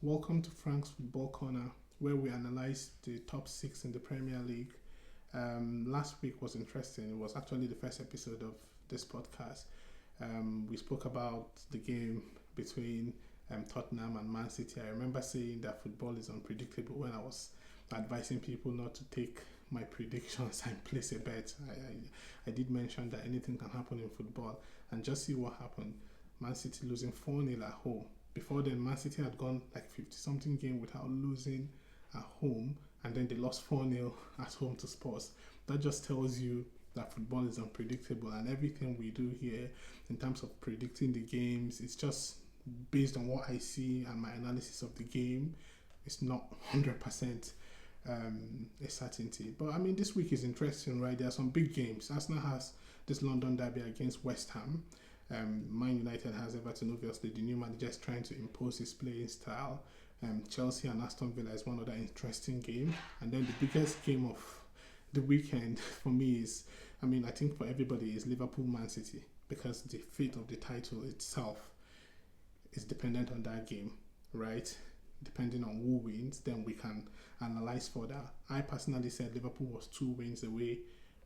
Welcome to Frank's Football Corner, where we analyze the top six in the Premier League. Last week was interesting. It was actually the first episode of this podcast. We spoke about the game between Tottenham and Man City. I remember saying that football is unpredictable when I was advising people not to take my predictions and place a bet. I did mention that anything can happen in football, and just see what happened. Man City losing 4-0 at home. Before then, Man City had gone like 50 something game without losing at home, and then they lost 4-0 at home to Spurs. That just tells you that football is unpredictable, and everything we do here in terms of predicting the games, it's just based on what I see and my analysis of the game. It's not 100% a certainty. But I mean, this week is interesting, right? There are some big games. Arsenal has this London derby against West Ham. Man United has Everton. Obviously, the new manager is trying to impose his playing style. Chelsea and Aston Villa is one other interesting game. And then the biggest game of the weekend for me is, I think for everybody, is Liverpool Man City, because the fate of the title itself is dependent on that game, right? Depending on who wins, then we can analyze further. I personally said Liverpool was 2 wins away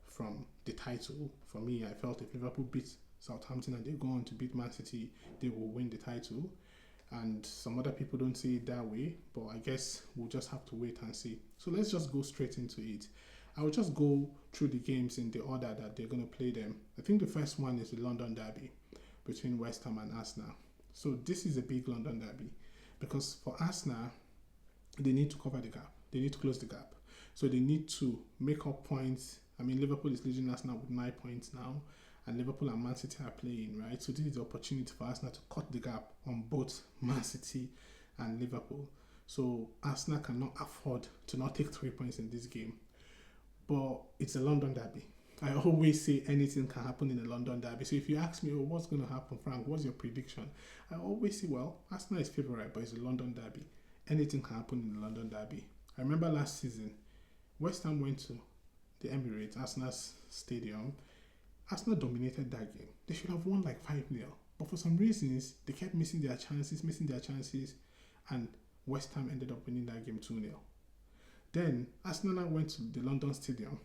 from the title. For me, I felt if Liverpool beat Southampton and they go on to beat Man City, they will win the title. And some other people don't see it that way, but I guess we'll just have to wait and see. So let's just go straight into it. I will just go through the games in the order that they're going to play them. I think the first one is the London derby between West Ham and Arsenal. So this is a big London derby, because for Arsenal, they need to cover the gap. They need to close the gap. So they need to make up points. Liverpool is leading Arsenal with 9 points now, and Liverpool and Man City are playing, right? So this is the opportunity for Arsenal to cut the gap on both Man City and Liverpool. So Arsenal cannot afford to not take 3 points in this game. But it's a London derby. I always say anything can happen in a London derby. So if you ask me, oh, what's going to happen, Frank? What's your prediction? I always say, well, Arsenal is favourite, but it's a London derby. Anything can happen in the London derby. I remember last season, West Ham went to the Emirates, Arsenal's stadium. Arsenal dominated that game. They should have won like 5-0. But for some reasons, they kept missing their chances, and West Ham ended up winning that game 2-0. Then Arsenal went to the London Stadium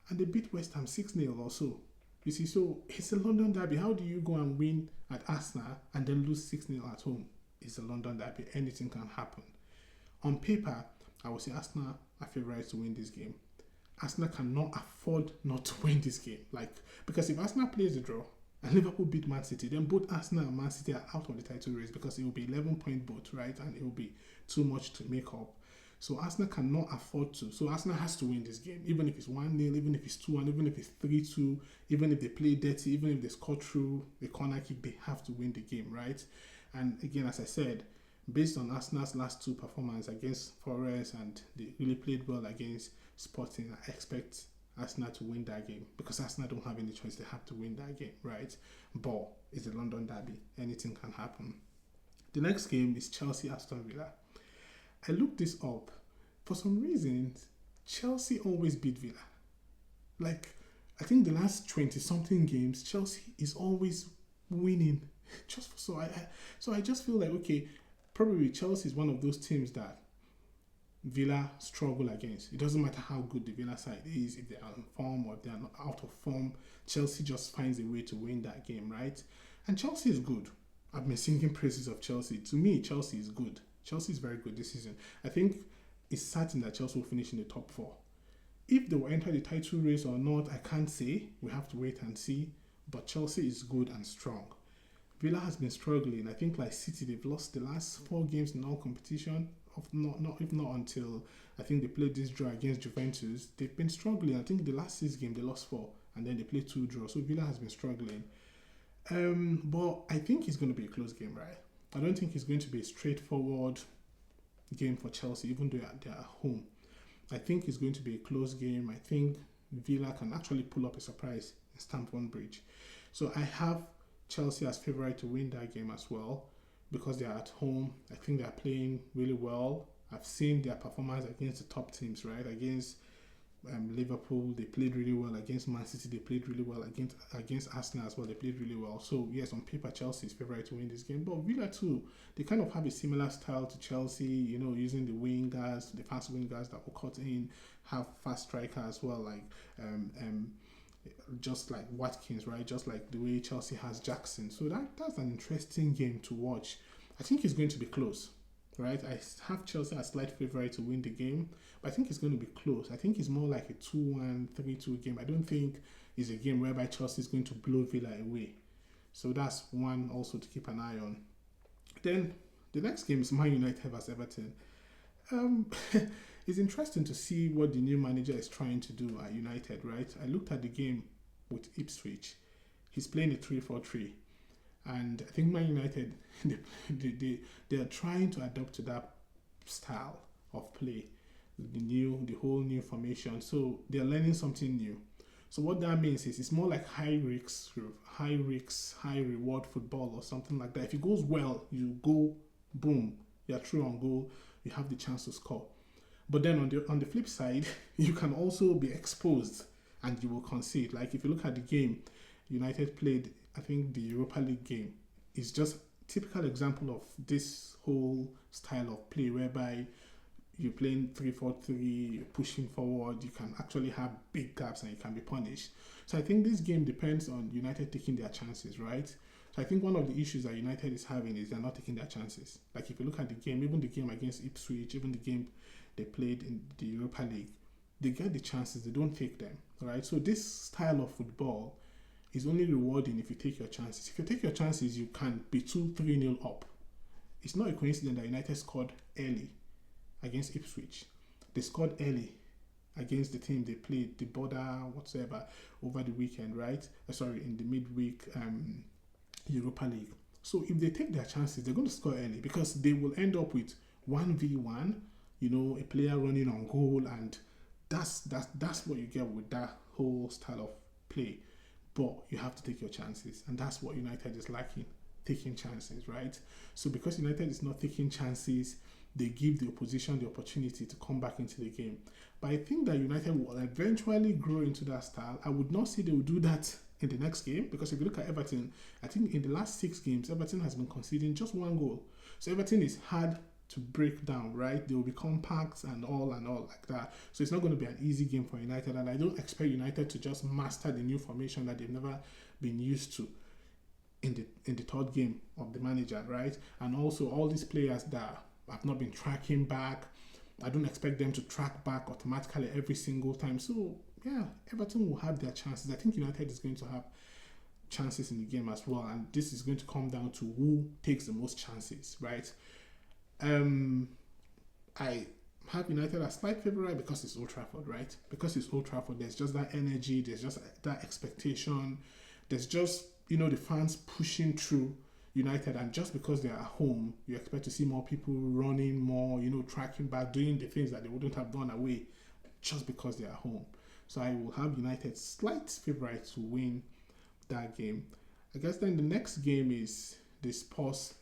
and they beat West Ham 6-0 or so. You see, so it's a London derby. How do you go and win at Arsenal and then lose 6-0 at home? It's a London derby. Anything can happen. On paper, I would say Arsenal are favourites to win this game. Arsenal cannot afford not to win this game. Because if Arsenal plays the draw and Liverpool beat Man City, then both Arsenal and Man City are out of the title race, because it will be 11-point both, right? And it will be too much to make up. So Arsenal cannot afford to. So Arsenal has to win this game, even if it's 1-0, even if it's 2-1, even if it's 3-2, even if they play dirty, even if they score through the corner kick, they have to win the game, right? And again, as I said, based on Arsenal's last two performances against Forest, and they really played well against Sporting, I expect Arsenal to win that game, because Arsenal don't have any choice. They have to win that game, right? But it's a London derby. Anything can happen. The next game is Chelsea-Aston Villa. I looked this up. For some reason, Chelsea always beat Villa. I think the last 20-something games, Chelsea is always winning. So I just feel like, okay, probably Chelsea is one of those teams that Villa struggle against. It doesn't matter how good the Villa side is, if they're on form or if they're not out of form, Chelsea just finds a way to win that game, right? And Chelsea is good. I've been singing praises of Chelsea. To me, Chelsea is good. Chelsea is very good this season. I think it's certain that Chelsea will finish in the top four. If they will enter the title race or not, I can't say. We have to wait and see. But Chelsea is good and strong. Villa has been struggling. I think like City, they've lost the last 4 games in all competition. If not until I think they played this draw against Juventus. They've been struggling. I think the last 6 games they lost 4, and then they played 2 draws. So Villa has been struggling. But I think it's going to be a close game, right? I don't think it's going to be a straightforward game for Chelsea, even though they're at home. I think it's going to be a close game. I think Villa can actually pull up a surprise in Stamford Bridge. So I have Chelsea as favourite to win that game as well, because they're at home. I think they're playing really well. I've seen their performance against the top teams, right? Against Liverpool. They played really well against Man City. They played really well against Arsenal as well. They played really well. So yes, on paper, Chelsea is favourite to win this game. But Villa too, they kind of have a similar style to Chelsea. Using the wingers, the fast wingers that will cut in, have fast striker as well, like just like Watkins, right? Just like the way Chelsea has Jackson. So that's an interesting game to watch. I think it's going to be close, right? I have Chelsea as slight favourite to win the game, but I think it's going to be close. I think it's more like a 2-1, 3-2 game. I don't think it's a game whereby Chelsea is going to blow Villa away. So that's one also to keep an eye on. Then the next game is Man United vs Everton. It's interesting to see what the new manager is trying to do at United, right? I looked at the game with Ipswich. He's playing a 3-4-3. And I think Man United, they are trying to adapt to that style of play, the whole new formation. So they are learning something new. So what that means is it's more like high risk, high reward football or something like that. If it goes well, you go boom, you're through on goal, you have the chance to score. But then on the flip side, you can also be exposed and you will concede. Like if you look at the game United played, I think the Europa League game is just a typical example of this whole style of play whereby you're playing 3-4-3, you're pushing forward, you can actually have big gaps and you can be punished. So I think this game depends on United taking their chances, right? So I think one of the issues that United is having is they're not taking their chances. Like if you look at the game, even the game against Ipswich, even the game they played in the Europa League, they get the chances, they don't take them, right? So this style of football is only rewarding if you take your chances. If you take your chances, you can be 2-3-0 up. It's not a coincidence that United scored early against Ipswich. They scored early against the team they played, the border whatsoever, over the weekend, right? In the midweek Europa League. So if they take their chances, they're going to score early because they will end up with 1v1, a player running on goal, and that's what you get with that whole style of play. But you have to take your chances, and that's what United is lacking, taking chances, right? So because United is not taking chances, they give the opposition the opportunity to come back into the game. But I think that United will eventually grow into that style. I would not say they will do that in the next game, because if you look at Everton, I think in the last 6 games, Everton has been conceding just 1 goal. So Everton is hard to break down, right? They will be compact and all like that. So it's not going to be an easy game for United, and I don't expect United to just master the new formation that they've never been used to in the third game of the manager, right? And also all these players that have not been tracking back, I don't expect them to track back automatically every single time. So yeah, Everton will have their chances. I think United is going to have chances in the game as well, and this is going to come down to who takes the most chances, right? I have United as slight favourite because it's Old Trafford, right? Because it's Old Trafford, there's just that energy, there's just that expectation, there's just, the fans pushing through United, and just because they're at home, you expect to see more people running more, tracking back, doing the things that they wouldn't have done away just because they're at home. So I will have United slight favourite to win that game. I guess then the next game is the Spurs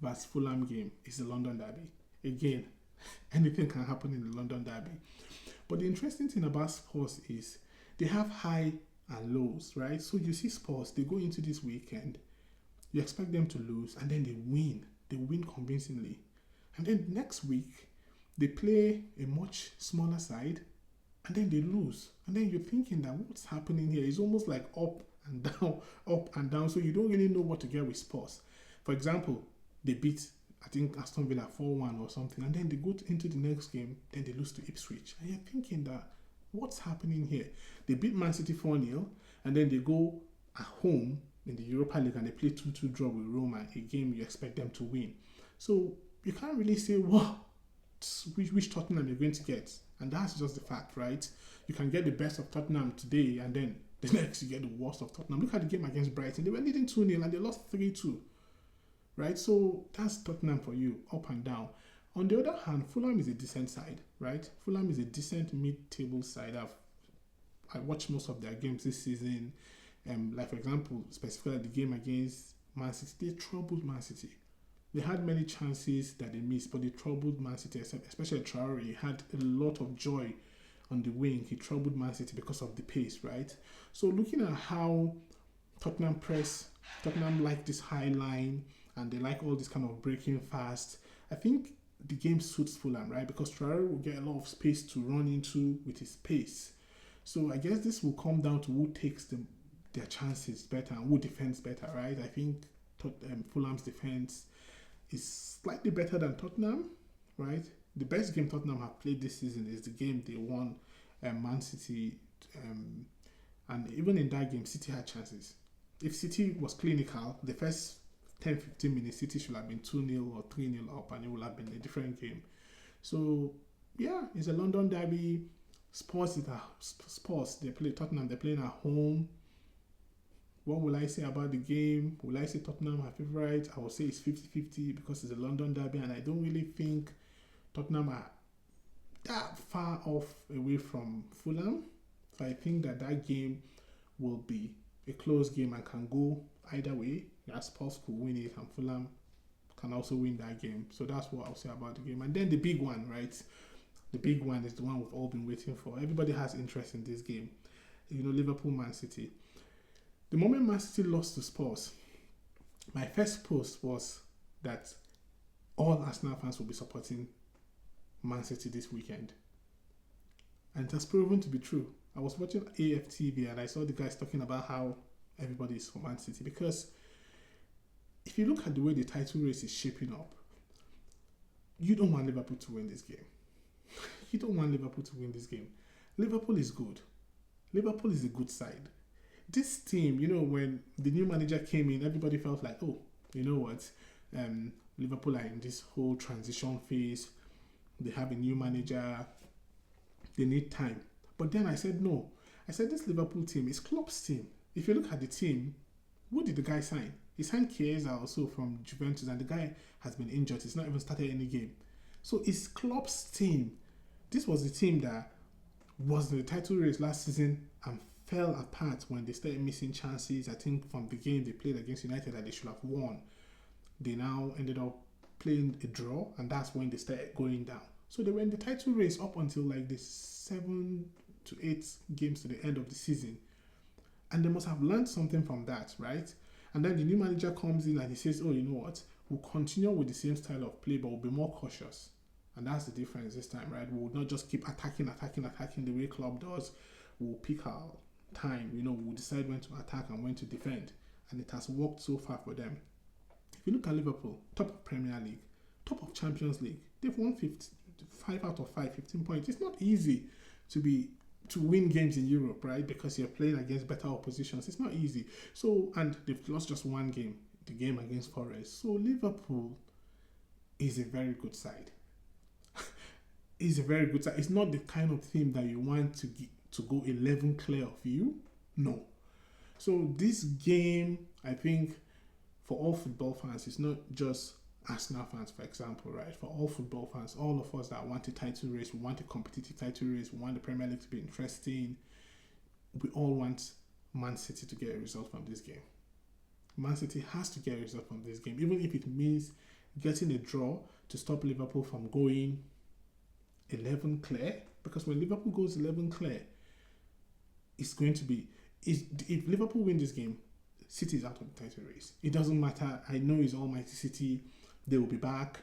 vs Fulham game. It's the London Derby. Again, anything can happen in the London Derby. But the interesting thing about Spurs is they have high and lows, right? So you see Spurs, they go into this weekend, you expect them to lose, and then they win. They win convincingly. And then next week, they play a much smaller side, and then they lose. And then you're thinking that what's happening here is almost like up and down, up and down. So you don't really know what to get with Spurs. For example, they beat, I think, Aston Villa 4-1 or something, and then they go into the next game, then they lose to Ipswich. And you're thinking that, what's happening here? They beat Man City 4-0, and then they go at home in the Europa League and they play 2-2 draw with Roma, a game you expect them to win. So you can't really say, which Tottenham you're going to get. And that's just the fact, right? You can get the best of Tottenham today, and then the next you get the worst of Tottenham. Look at the game against Brighton. They were leading 2-0 and they lost 3-2. Right? So that's Tottenham for you, up and down. On the other hand, Fulham is a decent side, right? Fulham is a decent mid-table side. I watched most of their games this season. Like, for example, specifically the game against Man City, they troubled Man City. They had many chances that they missed, but they troubled Man City, especially Traore. He had a lot of joy on the wing, he troubled Man City because of the pace, right? So looking at how Tottenham like this high line and they like all this kind of breaking fast. I think the game suits Fulham, right? Because Traore will get a lot of space to run into with his pace. So I guess this will come down to who takes their chances better and who defends better, right? I think Fulham's defense is slightly better than Tottenham, right? The best game Tottenham have played this season is the game they won Man City. And even in that game, City had chances. If City was clinical, the first 10-15 minutes, City should have been 2-0 or 3-0 up, and it would have been a different game. So, yeah, it's a London derby. Spurs, they play Tottenham, they're playing at home. What will I say about the game? Will I say Tottenham are favourite? I will say it's 50-50 because it's a London derby, and I don't really think Tottenham are that far off away from Fulham. So I think that game will be a close game and can go either way. Spurs could win it and Fulham can also win that game. So that's what I'll say about the game. And then the big one, right? The big one is the one we've all been waiting for. Everybody has interest in this game. Liverpool, Man City. The moment Man City lost to Spurs, my first post was that all Arsenal fans will be supporting Man City this weekend. And it has proven to be true. I was watching AFTV and I saw the guys talking about how everybody is for Man City, because if you look at the way the title race is shaping up, you don't want Liverpool to win this game. You don't want Liverpool to win this game. Liverpool is good. Liverpool is a good side. This team, when the new manager came in, everybody felt like, oh, you know what? Liverpool are in this whole transition phase. They have a new manager. They need time. But then I said, no. I said, this Liverpool team is Klopp's team. If you look at the team, who did the guy sign? He signed Chiesa also from Juventus, and the guy has been injured. He's not even started any game. So it's Klopp's team. This was the team that was in the title race last season and fell apart when they started missing chances. I think from the game they played against United that they should have won, they now ended up playing a draw, and that's when they started going down. So they were in the title race up until like the 7 to 8 games to the end of the season. And they must have learned something from that, right? And then the new manager comes in and he says, oh, you know what? We'll continue with the same style of play, but we'll be more cautious. And that's the difference this time, right? We'll not just keep attacking the way Klopp does. We'll pick our time, we'll decide when to attack and when to defend. And it has worked so far for them. If you look at Liverpool, top of Premier League, top of Champions League, they've won 5 out of 5, 15 points. It's not easy to win games in Europe, right? Because you're playing against better oppositions. It's not easy. So, and they've lost just one game, the game against Forest. So Liverpool is a very good side. It's a very good side. It's not the kind of team that you want to go 11 clear of you. No. So this game, I think, for all football fans, it's not just Arsenal fans, for example, right? For all football fans, all of us that want a title race, we want a competitive title race, we want the Premier League to be interesting, we all want Man City to get a result from this game. Man City has to get a result from this game, even if it means getting a draw to stop Liverpool from going 11 clear. Because when Liverpool goes 11 clear, it's going to be... If Liverpool win this game, City is out of the title race. It doesn't matter. I know it's almighty City. They will be back.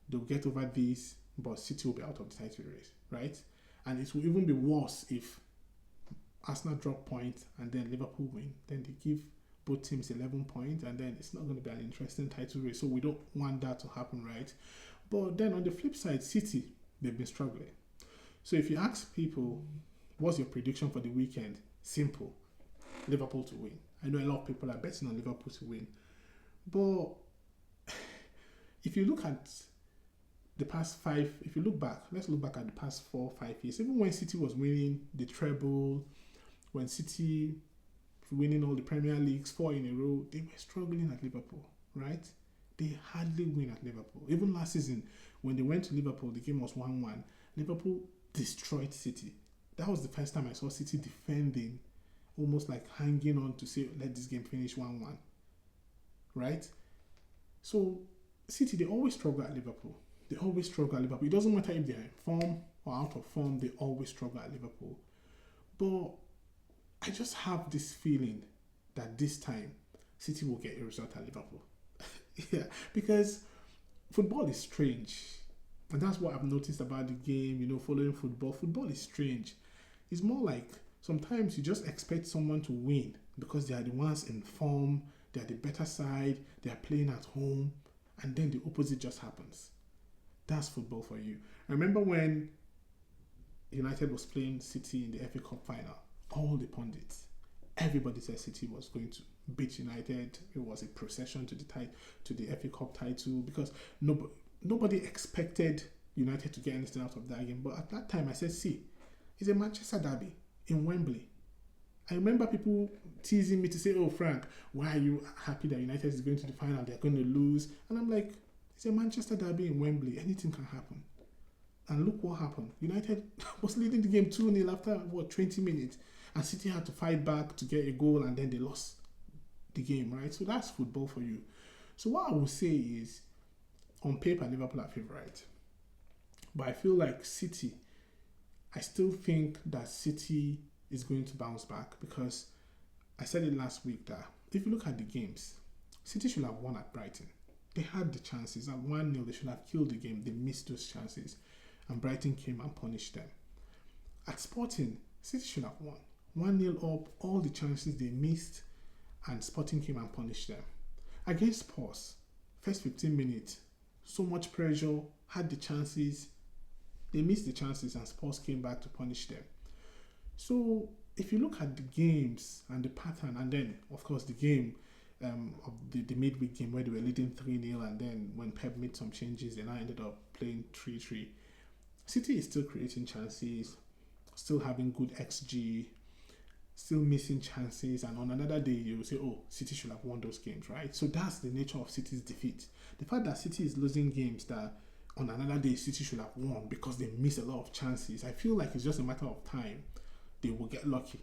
They'll get over this. But City will be out of the title race, right? And it will even be worse if Arsenal drop points and then Liverpool win. Then they give both teams 11 points and then it's not going to be an interesting title race. So we don't want that to happen, right? But then on the flip side, City, they've been struggling. So if you ask people, what's your prediction for the weekend? Simple. Liverpool to win. I know a lot of people are betting on Liverpool to win. But if you look at the past 5, if you look back, let's look back at the past 4 or 5 years. Even when City was winning the treble, when City winning all the Premier Leagues 4 in a row, they were struggling at Liverpool, right? They hardly win at Liverpool. Even last season, when they went to Liverpool, the game was 1-1. Liverpool destroyed City. That was the first time I saw City defending, almost like hanging on to say, let this game finish 1-1, right? So City, they always struggle at Liverpool. It doesn't matter if they're in form or out of form, they always struggle at Liverpool. But I just have this feeling that this time City will get a result at Liverpool. Yeah, because football is strange. And that's what I've noticed about the game, following football. Football is strange. It's more like sometimes you just expect someone to win because they are the ones in form, they are the better side, they are playing at home, and then the opposite just happens. That's football for you. I remember when United was playing City in the FA Cup final, all the pundits, everybody said City was going to beat United. It was a procession to the FA Cup title because nobody expected United to get anything out of that game. But at that time, I said, see, it's a Manchester derby in Wembley. I remember people teasing me to say, oh, Frank, why are you happy that United is going to the final? They're going to lose. And I'm like, it's a Manchester derby in Wembley. Anything can happen. And look what happened. United was leading the game 2-0 after, 20 minutes. And City had to fight back to get a goal, and then they lost the game, right? So that's football for you. So what I would say is, on paper, Liverpool are favourite. But I feel like City, I still think that City is going to bounce back because I said it last week that if you look at the games, City should have won at Brighton. They had the chances. At 1-0, they should have killed the game. They missed those chances. And Brighton came and punished them. At Sporting, City should have won. 1-0 up, all the chances they missed, and Sporting came and punished them. Against Spurs, first 15 minutes, so much pressure, had the chances, they missed the chances, and Spurs came back to punish them. So if you look at the games and the pattern, and then, of course, the game of the midweek game where they were leading 3-0, and then when Pep made some changes, they now ended up playing 3-3. City is still creating chances, still having good XG, still missing chances, and on another day you will say, oh, City should have won those games, right? So that's the nature of City's defeat. The fact that City is losing games that on another day City should have won because they miss a lot of chances, I feel like it's just a matter of time. They will get lucky.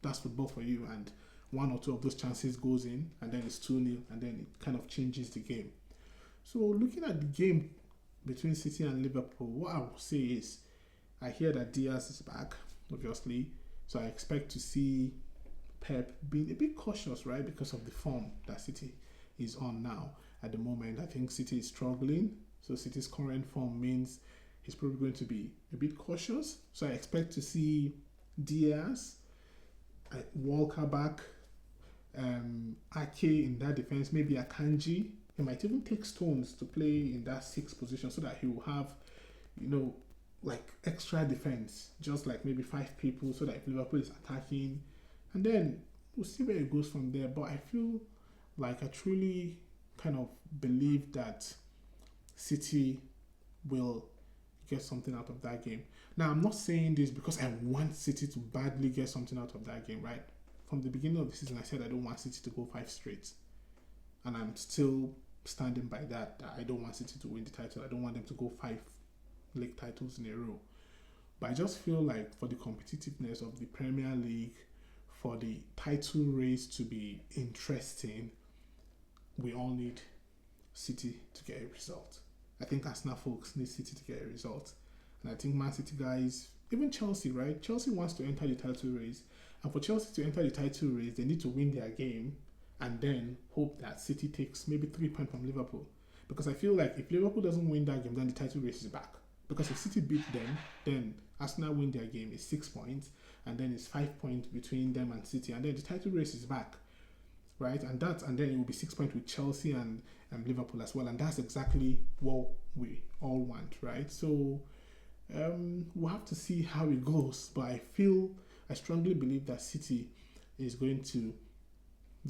That's football for you, and one or two of those chances goes in, and then it's 2-0, and then it kind of changes the game. So looking at the game between City and Liverpool, what I will say is, I hear that Diaz is back, obviously, so I expect to see Pep being a bit cautious, right, because of the form that City is on now. At the moment, I think City is struggling, so City's current form means he's probably going to be a bit cautious. So I expect to see Diaz, Walker back, Ake in that defense, maybe Akanji. He might even take Stones to play in that 6th position so that he will have, like extra defense, just like maybe 5 people, so that if Liverpool is attacking, and then we'll see where it goes from there. But I feel like I truly kind of believe that City will get something out of that game. Now, I'm not saying this because I want City to badly get something out of that game, right? From the beginning of the season, I said I don't want City to go 5 straight. And I'm still standing by that I don't want City to win the title. I don't want them to go 5 league titles in a row. But I just feel like for the competitiveness of the Premier League, for the title race to be interesting, we all need City to get a result. I think Arsenal folks need City to get a result. And I think Man City guys, even Chelsea, right? Chelsea wants to enter the title race. And for Chelsea to enter the title race, they need to win their game and then hope that City takes maybe 3 points from Liverpool. Because I feel like if Liverpool doesn't win that game, then the title race is back. Because if City beat them, then Arsenal win their game, it's 6 points, and then it's 5 points between them and City, and then the title race is back, right? And then it will be 6 points with Chelsea and Liverpool as well, and that's exactly what we all want, right? So we'll have to see how it goes, but I strongly believe that City is going to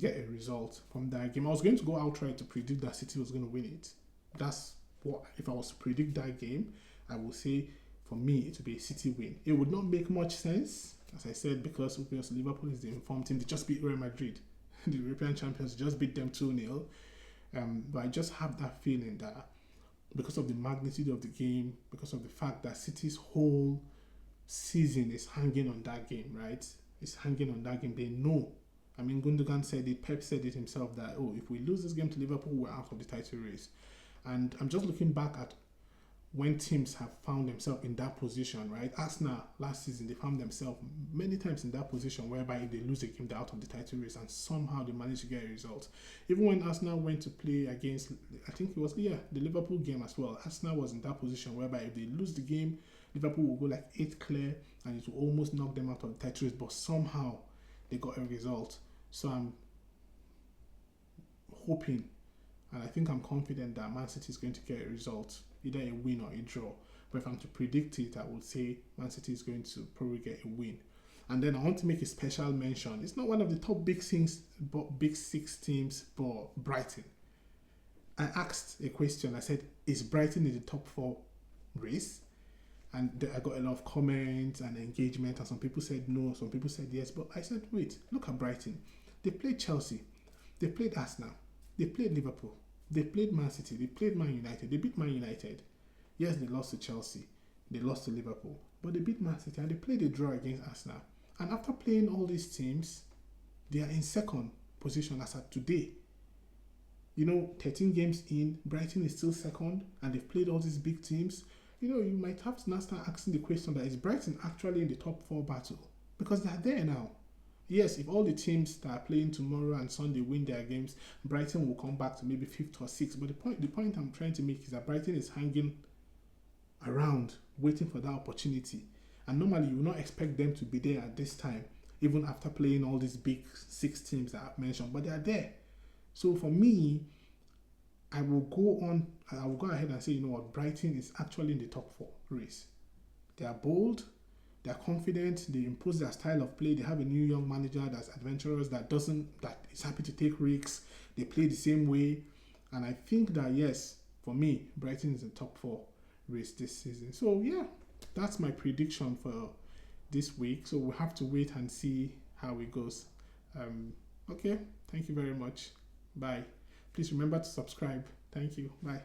get a result from that game. I was going to go outright to predict that City was going to win it. That's what, if I was to predict that game, I would say for me it would be a City win. It would not make much sense, as I said, because obviously Liverpool is the informed team. They just beat Real Madrid, the European champions, just beat them 2-0. But I just have that feeling that because of the magnitude of the game, because of the fact that City's whole season is hanging on that game, right? It's hanging on that game. They know. I mean, Gundogan said it, Pep said it himself that, if we lose this game to Liverpool, we're out of the title race. And I'm just looking back at when teams have found themselves in that position, right? Arsenal last season, they found themselves many times in that position whereby if they lose a game, they're out of the title race, and somehow they managed to get a result. Even when Arsenal went to play against, I think it was, the Liverpool game as well, Arsenal was in that position whereby if they lose the game, Liverpool will go like 8 clear, and it will almost knock them out of the title race, but somehow they got a result. So I'm hoping, and I think I'm confident that Man City is going to get a result, either a win or a draw. But if I'm to predict it, I would say Man City is going to probably get a win. And then I want to make a special mention. It's not one of the top big six teams, but Brighton. I asked a question. I said, is Brighton in the top 4 race? And I got a lot of comments and engagement, and some people said no, some people said yes. But I said, wait, look at Brighton. They played Chelsea. They played Arsenal. They played Liverpool. They played Man City. They played Man United. They beat Man United. Yes, they lost to Chelsea. They lost to Liverpool. But they beat Man City and they played a draw against Arsenal. And after playing all these teams, they are in second position as at today. 13 games in, Brighton is still second, and they've played all these big teams. You might have to now start asking the question that is Brighton actually in the top 4 battle? Because they are there now. Yes, if all the teams that are playing tomorrow and Sunday win their games, Brighton will come back to maybe 5th or 6th. But the point I'm trying to make is that Brighton is hanging around, waiting for that opportunity. And normally you will not expect them to be there at this time, even after playing all these big 6 teams that I've mentioned. But they are there. So for me, I will go ahead and say, Brighton is actually in the top 4 race. They are bold. They're confident, they impose their style of play, they have a new young manager that's adventurous, that is happy to take risks, they play the same way, and I think that, yes, for me, Brighton is in top 4 race this season. So yeah, that's my prediction for this week, so we'll have to wait and see how it goes. Okay, thank you very much. Bye. Please remember to subscribe. Thank you. Bye.